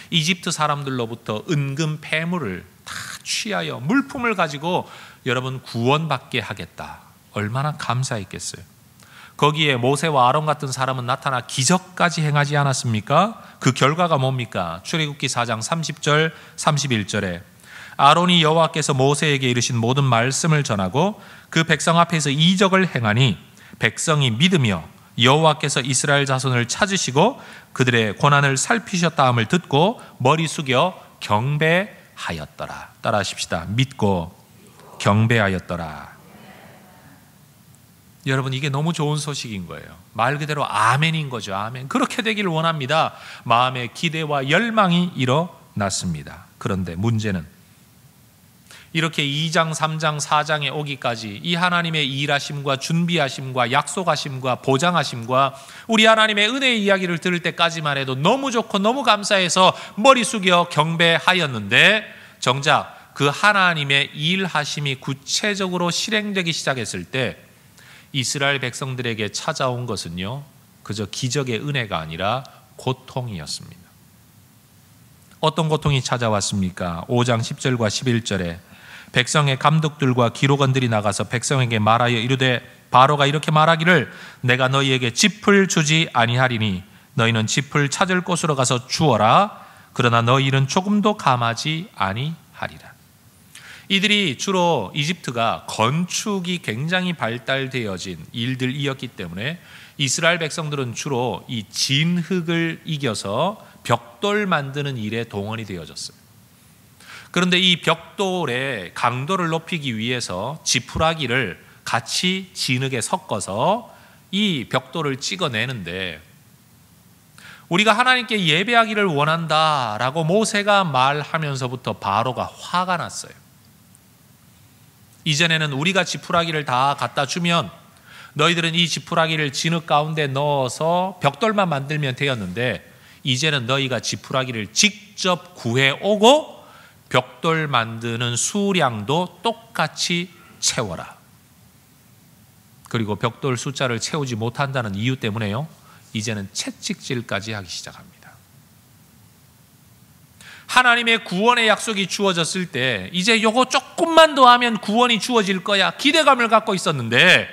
이집트 사람들로부터 은금 폐물을 다 취하여 물품을 가지고 여러분 구원받게 하겠다. 얼마나 감사했겠어요. 거기에 모세와 아론 같은 사람은 나타나 기적까지 행하지 않았습니까? 그 결과가 뭡니까? 출애굽기 4장 30절 31절에 아론이 여호와께서 모세에게 이르신 모든 말씀을 전하고 그 백성 앞에서 이적을 행하니 백성이 믿으며 여호와께서 이스라엘 자손을 찾으시고 그들의 고난을 살피셨다 함을 듣고 머리 숙여 경배하였더라. 따라하십시다. 믿고 경배하였더라. 여러분, 이게 너무 좋은 소식인 거예요. 말 그대로 아멘인 거죠. 아멘. 그렇게 되기를 원합니다. 마음의 기대와 열망이 일어났습니다. 그런데 문제는 이렇게 2장, 3장, 4장에 오기까지 이 하나님의 일하심과 준비하심과 약속하심과 보장하심과 우리 하나님의 은혜의 이야기를 들을 때까지만 해도 너무 좋고 너무 감사해서 머리 숙여 경배하였는데, 정작 그 하나님의 일하심이 구체적으로 실행되기 시작했을 때 이스라엘 백성들에게 찾아온 것은요, 그저 기적의 은혜가 아니라 고통이었습니다. 어떤 고통이 찾아왔습니까? 5장 10절과 11절에 백성의 감독들과 기록원들이 나가서 백성에게 말하여 이르되 바로가 이렇게 말하기를 내가 너희에게 짚을 주지 아니하리니 너희는 짚을 찾을 곳으로 가서 주어라. 그러나 너희는 조금도 감하지 아니하리라. 이들이 주로 이집트가 건축이 굉장히 발달되어진 일들이었기 때문에 이스라엘 백성들은 주로 이 진흙을 이겨서 벽돌 만드는 일에 동원이 되어졌어요. 그런데 이 벽돌의 강도를 높이기 위해서 지푸라기를 같이 진흙에 섞어서 이 벽돌을 찍어내는데 우리가 하나님께 예배하기를 원한다라고 모세가 말하면서부터 바로가 화가 났어요. 이전에는 우리가 지푸라기를 다 갖다 주면 너희들은 이 지푸라기를 진흙 가운데 넣어서 벽돌만 만들면 되었는데 이제는 너희가 지푸라기를 직접 구해오고 벽돌 만드는 수량도 똑같이 채워라. 그리고 벽돌 숫자를 채우지 못한다는 이유 때문에요, 이제는 채찍질까지 하기 시작합니다. 하나님의 구원의 약속이 주어졌을 때 이제 요거 조금만 더 하면 구원이 주어질 거야 기대감을 갖고 있었는데,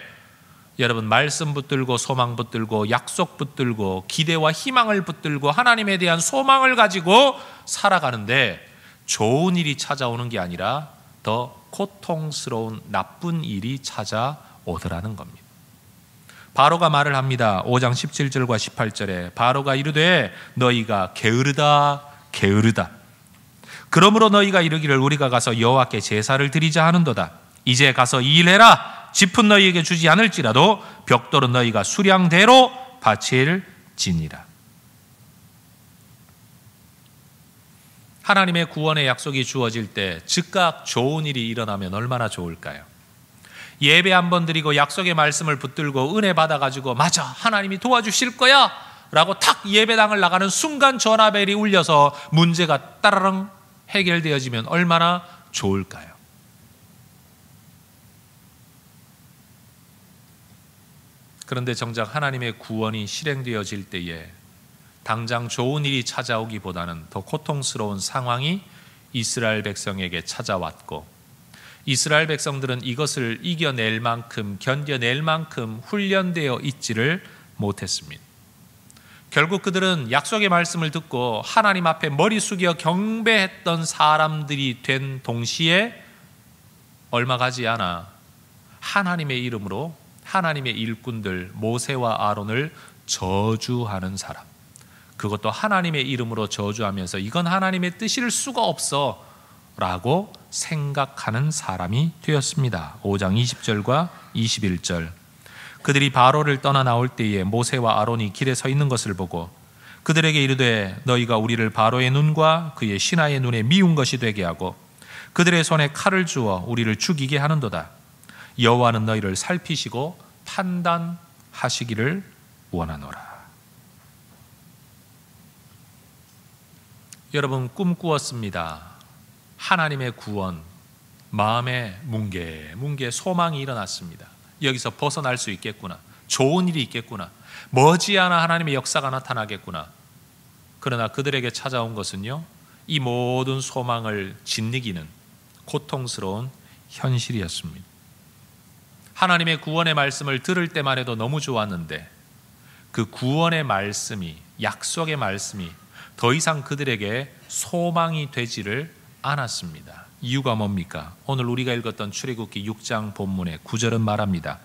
여러분 말씀 붙들고 소망 붙들고 약속 붙들고 기대와 희망을 붙들고 하나님에 대한 소망을 가지고 살아가는데 좋은 일이 찾아오는 게 아니라 더 고통스러운 나쁜 일이 찾아오더라는 겁니다. 바로가 말을 합니다. 5장 17절과 18절에 바로가 이르되 너희가 게으르다 게으르다. 그러므로 너희가 이르기를 우리가 가서 여호와께 제사를 드리자 하는도다. 이제 가서 이 일해라. 짚은 너희에게 주지 않을지라도 벽돌은 너희가 수량대로 바칠지니라. 하나님의 구원의 약속이 주어질 때 즉각 좋은 일이 일어나면 얼마나 좋을까요? 예배 한번 드리고 약속의 말씀을 붙들고 은혜 받아가지고 맞아 하나님이 도와주실 거야 라고 탁 예배당을 나가는 순간 전화벨이 울려서 문제가 따라랑 해결되어지면 얼마나 좋을까요? 그런데 정작 하나님의 구원이 실행되어질 때에 당장 좋은 일이 찾아오기보다는 더 고통스러운 상황이 이스라엘 백성에게 찾아왔고, 이스라엘 백성들은 이것을 이겨낼 만큼 견뎌낼 만큼 훈련되어 있지를 못했습니다. 결국 그들은 약속의 말씀을 듣고 하나님 앞에 머리 숙여 경배했던 사람들이 된 동시에 얼마 가지 않아 하나님의 이름으로 하나님의 일꾼들 모세와 아론을 저주하는 사람, 그것도 하나님의 이름으로 저주하면서 이건 하나님의 뜻일 수가 없어 라고 생각하는 사람이 되었습니다. 5장 20절과 21절. 그들이 바로를 떠나 나올 때에 모세와 아론이 길에 서 있는 것을 보고 그들에게 이르되 너희가 우리를 바로의 눈과 그의 신하의 눈에 미운 것이 되게 하고 그들의 손에 칼을 주어 우리를 죽이게 하는도다. 여호와는 너희를 살피시고 판단하시기를 원하노라. 여러분 꿈꾸었습니다. 하나님의 구원, 마음에 뭉게 소망이 일어났습니다. 여기서 벗어날 수 있겠구나. 좋은 일이 있겠구나. 머지않아 하나님의 역사가 나타나겠구나. 그러나 그들에게 찾아온 것은요, 이 모든 소망을 짓이기는 고통스러운 현실이었습니다. 하나님의 구원의 말씀을 들을 때만 해도 너무 좋았는데 그 구원의 말씀이, 약속의 말씀이 더 이상 그들에게 소망이 되지를 않았습니다. 이유가 뭡니까? 오늘 우리가 읽었던 출애굽기 6장 본문의 9절은 말합니다.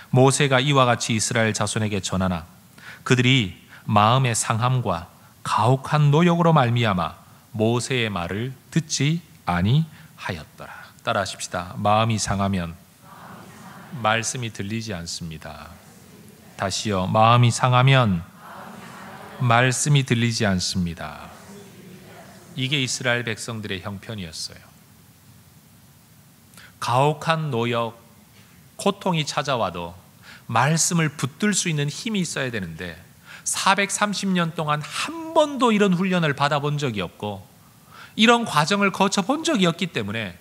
모세가 이와 같이 이스라엘 자손에게 전하나 그들이 마음의 상함과 가혹한 노역으로 말미암아 모세의 말을 듣지 아니하였더라. 따라하십시다. 마음이 상하면 말씀이 들리지 않습니다. 다시요. 마음이 상하면 말씀이 들리지 않습니다. 이게 이스라엘 백성들의 형편이었어요. 가혹한 노역, 고통이 찾아와도 말씀을 붙들 수 있는 힘이 있어야 되는데 430년 동안 한 번도 이런 훈련을 받아본 적이 없고 이런 과정을 거쳐본 적이 없기 때문에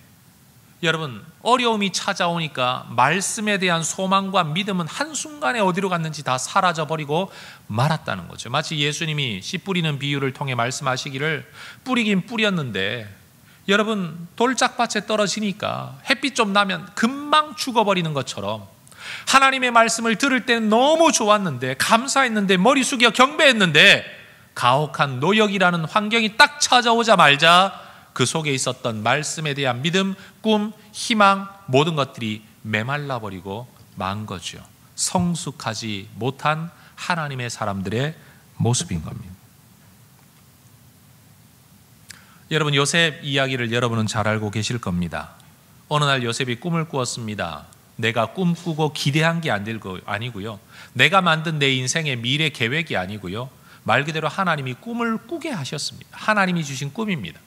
여러분 어려움이 찾아오니까 말씀에 대한 소망과 믿음은 한순간에 어디로 갔는지 다 사라져버리고 말았다는 거죠. 마치 예수님이 씨 뿌리는 비유를 통해 말씀하시기를 뿌리긴 뿌렸는데 여러분 돌짝밭에 떨어지니까 햇빛 좀 나면 금방 죽어버리는 것처럼 하나님의 말씀을 들을 때는 너무 좋았는데 감사했는데 머리 숙여 경배했는데 가혹한 노역이라는 환경이 딱 찾아오자마자 그 속에 있었던 말씀에 대한 믿음, 꿈, 희망 모든 것들이 메말라버리고 만 거죠. 성숙하지 못한 하나님의 사람들의 모습인 겁니다. 여러분 요셉 이야기를 여러분은 잘 알고 계실 겁니다. 어느 날 요셉이 꿈을 꾸었습니다. 내가 꿈꾸고 기대한 게 아니고요. 내가 만든 내 인생의 미래 계획이 아니고요. 말 그대로 하나님이 꿈을 꾸게 하셨습니다. 하나님이 주신 꿈입니다.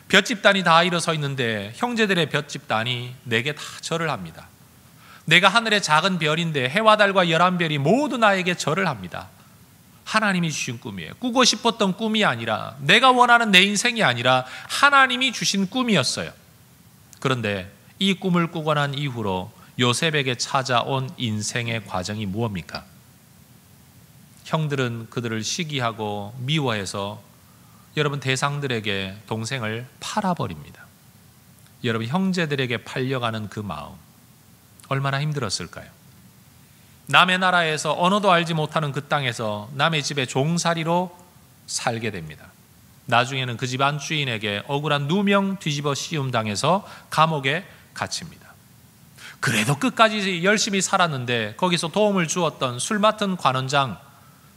볏집단이 다 일어서 있는데 형제들의 볏집단이 내게 다 절을 합니다. 내가 하늘의 작은 별인데 해와 달과 11별이 모두 나에게 절을 합니다. 하나님이 주신 꿈이에요. 꾸고 싶었던 꿈이 아니라, 내가 원하는 내 인생이 아니라 하나님이 주신 꿈이었어요. 그런데 이 꿈을 꾸고 난 이후로 요셉에게 찾아온 인생의 과정이 무엇입니까? 형들은 그들을 시기하고 미워해서 여러분 대상들에게 동생을 팔아버립니다. 여러분 형제들에게 팔려가는 그 마음 얼마나 힘들었을까요? 남의 나라에서 언어도 알지 못하는 그 땅에서 남의 집에 종살이로 살게 됩니다. 나중에는 그 집안 주인에게 억울한 누명 뒤집어 씌움 당해서 감옥에 갇힙니다. 그래도 끝까지 열심히 살았는데 거기서 도움을 주었던 술 맡은 관원장,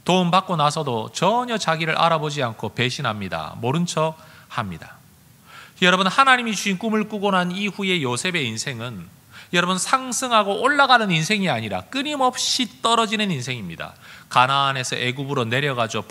도움 받고 나서도 전혀 자기를 알아보지 않고 배신합니다. 모른 척 합니다. 여러분, 하나님이 주신 꿈을 꾸고 난 이후의 요셉의 인생은 여러분 상승하고 올라가는 인생이 아니라 끊임없이 떨어지는 인생입니다. 가나안에서 애굽으로 내려가죠.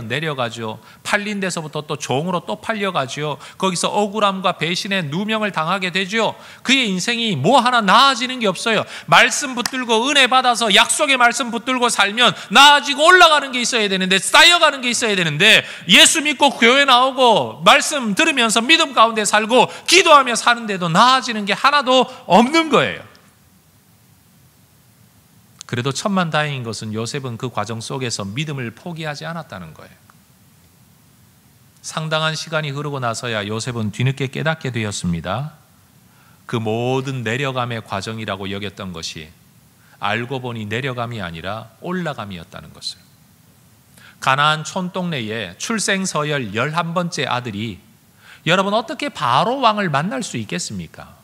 내려가죠. 팔린 데서부터 또 종으로 또 팔려가죠. 거기서 억울함과 배신의 누명을 당하게 되죠. 그의 인생이 뭐 하나 나아지는 게 없어요. 말씀 붙들고 은혜 받아서 약속의 말씀 붙들고 살면 나아지고 올라가는 게 있어야 되는데, 쌓여가는 게 있어야 되는데, 예수 믿고 교회 나오고 말씀 들으면서 믿음 가운데 살고 기도하며 사는데도 나아지는 게 하나도 없는 거예요. 그래도 천만다행인 것은 요셉은 그 과정 속에서 믿음을 포기하지 않았다는 거예요. 상당한 시간이 흐르고 나서야 요셉은 뒤늦게 깨닫게 되었습니다. 그 모든 내려감의 과정이라고 여겼던 것이 알고 보니 내려감이 아니라 올라감이었다는 것을. 가나안 촌동네에 출생서열 11번째 아들이, 여러분 어떻게 바로 왕을 만날 수 있겠습니까?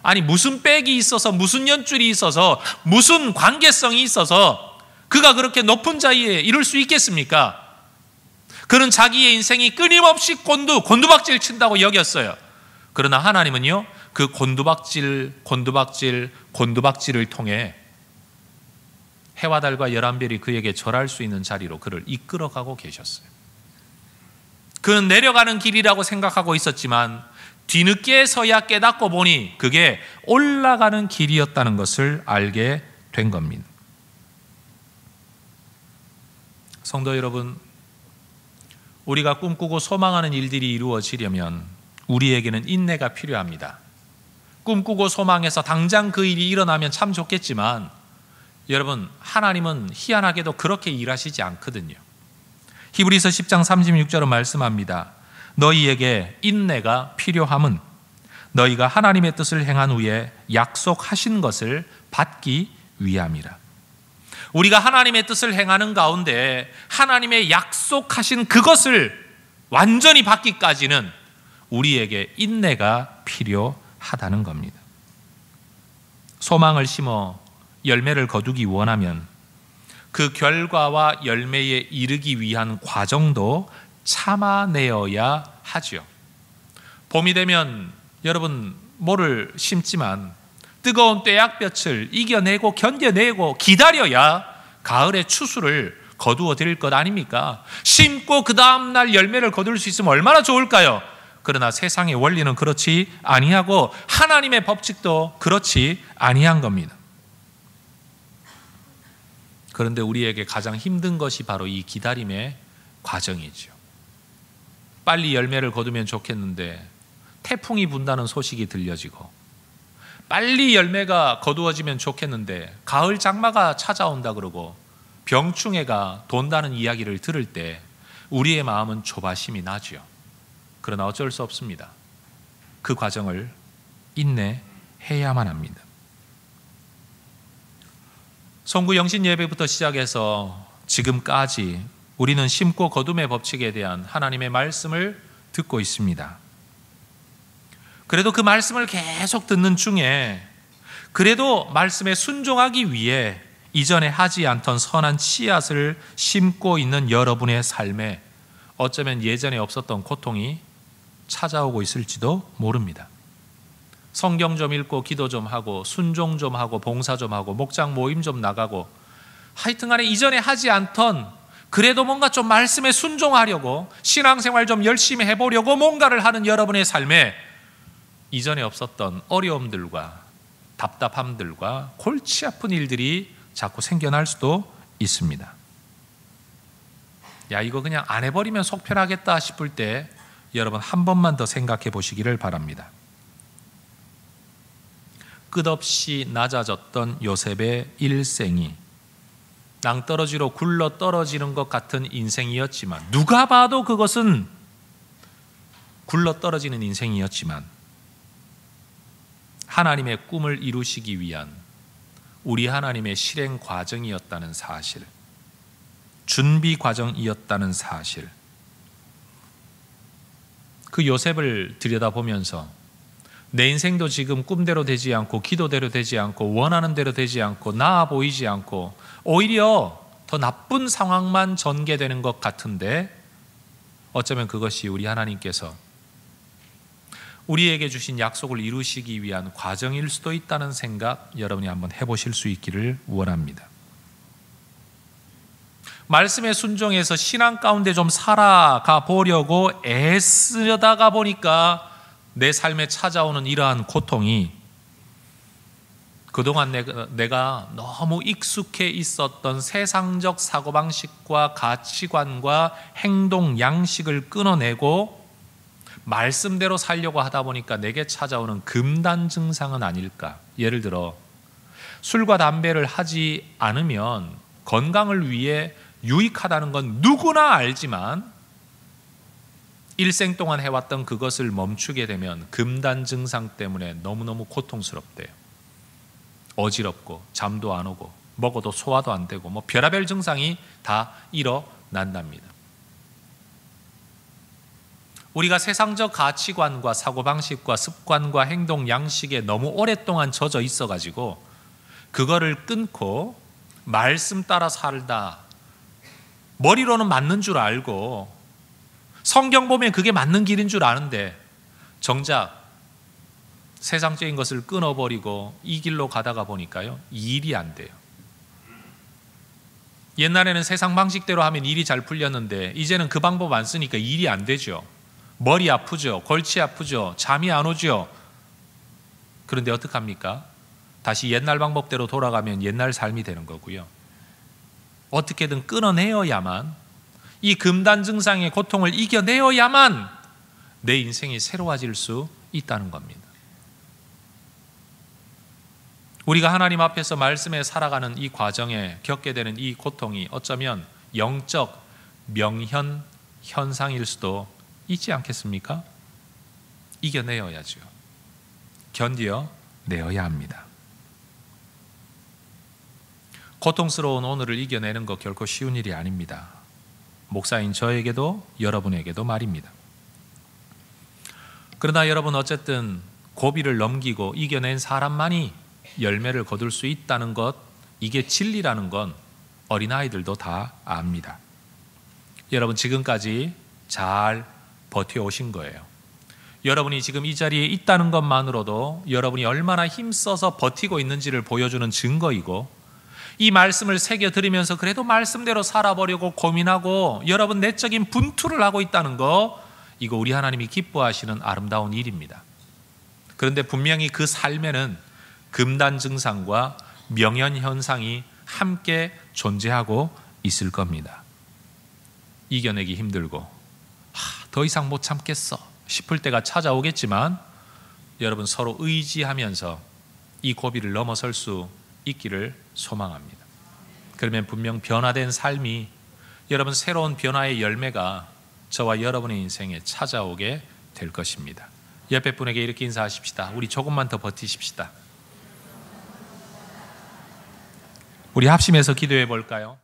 아니 무슨 빽이 있어서, 무슨 연줄이 있어서, 무슨 관계성이 있어서 그가 그렇게 높은 자리에 이룰 수 있겠습니까? 그는 자기의 인생이 끊임없이 곤두박질 친다고 여겼어요. 그러나 하나님은요, 그 곤두박질을 통해 해와 달과 11별이 그에게 절할 수 있는 자리로 그를 이끌어가고 계셨어요. 그는 내려가는 길이라고 생각하고 있었지만 뒤늦게서야 깨닫고 보니 그게 올라가는 길이었다는 것을 알게 된 겁니다. 성도 여러분, 우리가 꿈꾸고 소망하는 일들이 이루어지려면 우리에게는 인내가 필요합니다. 꿈꾸고 소망해서 당장 그 일이 일어나면 참 좋겠지만 여러분, 하나님은 희한하게도 그렇게 일하시지 않거든요. 히브리서 10장 36절은 말씀합니다. 너희에게 인내가 필요함은 너희가 하나님의 뜻을 행한 후에 약속하신 것을 받기 위함이라. 우리가 하나님의 뜻을 행하는 가운데 하나님의 약속하신 그것을 완전히 받기까지는 우리에게 인내가 필요하다는 겁니다. 소망을 심어 열매를 거두기 원하면 그 결과와 열매에 이르기 위한 과정도 참아내어야 하죠. 봄이 되면 여러분 모를 심지만 뜨거운 떼약볕을 이겨내고 견뎌내고 기다려야 가을의 추수를 거두어 드릴 것 아닙니까? 심고 그 다음날 열매를 거둘 수 있으면 얼마나 좋을까요? 그러나 세상의 원리는 그렇지 아니하고 하나님의 법칙도 그렇지 아니한 겁니다. 그런데 우리에게 가장 힘든 것이 바로 이 기다림의 과정이죠. 빨리 열매를 거두면 좋겠는데 태풍이 분다는 소식이 들려지고, 빨리 열매가 거두어지면 좋겠는데 가을 장마가 찾아온다 그러고 병충해가 돈다는 이야기를 들을 때 우리의 마음은 조바심이 나죠. 그러나 어쩔 수 없습니다. 그 과정을 인내해야만 합니다. 성구 영신 예배부터 시작해서 지금까지 우리는 심고 거둠의 법칙에 대한 하나님의 말씀을 듣고 있습니다. 그래도 그 말씀을 계속 듣는 중에 그래도 말씀에 순종하기 위해 이전에 하지 않던 선한 씨앗을 심고 있는 여러분의 삶에 어쩌면 예전에 없었던 고통이 찾아오고 있을지도 모릅니다. 성경 좀 읽고 기도 좀 하고 순종 좀 하고 봉사 좀 하고 목장 모임 좀 나가고 하여튼간에 이전에 하지 않던 그래도 뭔가 좀 말씀에 순종하려고 신앙생활 좀 열심히 해보려고 뭔가를 하는 여러분의 삶에 이전에 없었던 어려움들과 답답함들과 골치 아픈 일들이 자꾸 생겨날 수도 있습니다. 야, 이거 그냥 안 해버리면 속 편하겠다 싶을 때 여러분 한 번만 더 생각해 보시기를 바랍니다. 끝없이 낮아졌던 요셉의 일생이 낭떠러지로 굴러 떨어지는 것 같은 인생이었지만, 누가 봐도 그것은 굴러 떨어지는 인생이었지만 하나님의 꿈을 이루시기 위한 우리 하나님의 실행 과정이었다는 사실, 준비 과정이었다는 사실, 그 요셉을 들여다보면서 내 인생도 지금 꿈대로 되지 않고 기도대로 되지 않고 원하는 대로 되지 않고 나아 보이지 않고 오히려 더 나쁜 상황만 전개되는 것 같은데, 어쩌면 그것이 우리 하나님께서 우리에게 주신 약속을 이루시기 위한 과정일 수도 있다는 생각 여러분이 한번 해보실 수 있기를 원합니다. 말씀에 순종해서 신앙 가운데 좀 살아가 보려고 애쓰다가 보니까 내 삶에 찾아오는 이러한 고통이 그동안 내가 너무 익숙해 있었던 세상적 사고방식과 가치관과 행동 양식을 끊어내고 말씀대로 살려고 하다 보니까 내게 찾아오는 금단 증상은 아닐까. 예를 들어 술과 담배를 하지 않으면 건강을 위해 유익하다는 건 누구나 알지만 일생 동안 해왔던 그것을 멈추게 되면 금단 증상 때문에 너무너무 고통스럽대요. 어지럽고 잠도 안 오고 먹어도 소화도 안 되고 뭐 별의별 증상이 다 일어난답니다. 우리가 세상적 가치관과 사고방식과 습관과 행동 양식에 너무 오랫동안 젖어 있어가지고 그거를 끊고 말씀 따라 살다, 머리로는 맞는 줄 알고 성경 보면 그게 맞는 길인 줄 아는데 정작 세상적인 것을 끊어버리고 이 길로 가다가 보니까요, 일이 안 돼요. 옛날에는 세상 방식대로 하면 일이 잘 풀렸는데 이제는 그 방법 안 쓰니까 일이 안 되죠. 머리 아프죠. 골치 아프죠. 잠이 안 오죠. 그런데 어떡합니까? 다시 옛날 방법대로 돌아가면 옛날 삶이 되는 거고요. 어떻게든 끊어내어야만, 이 금단 증상의 고통을 이겨내어야만 내 인생이 새로워질 수 있다는 겁니다. 우리가 하나님 앞에서 말씀에 살아가는 이 과정에 겪게 되는 이 고통이 어쩌면 영적 명현 현상일 수도 있지 않겠습니까? 이겨내어야죠. 견뎌내어야 합니다. 고통스러운 오늘을 이겨내는 것 결코 쉬운 일이 아닙니다. 목사인 저에게도 여러분에게도 말입니다. 그러나 여러분, 어쨌든 고비를 넘기고 이겨낸 사람만이 열매를 거둘 수 있다는 것, 이게 진리라는 건 어린아이들도 다 압니다. 여러분 지금까지 잘 버텨오신 거예요. 여러분이 지금 이 자리에 있다는 것만으로도 여러분이 얼마나 힘써서 버티고 있는지를 보여주는 증거이고, 이 말씀을 새겨 들으면서 그래도 말씀대로 살아보려고 고민하고 여러분 내적인 분투를 하고 있다는 거, 이거 우리 하나님이 기뻐하시는 아름다운 일입니다. 그런데 분명히 그 삶에는 금단 증상과 명현 현상이 함께 존재하고 있을 겁니다. 이겨내기 힘들고 더 이상 못 참겠어 싶을 때가 찾아오겠지만 여러분 서로 의지하면서 이 고비를 넘어설 수 있기를 소망합니다. 그러면 분명 변화된 삶이, 여러분 새로운 변화의 열매가 저와 여러분의 인생에 찾아오게 될 것입니다. 옆에 분에게 이렇게 인사하십시다. 우리 조금만 더 버티십시다. 우리 합심해서 기도해 볼까요?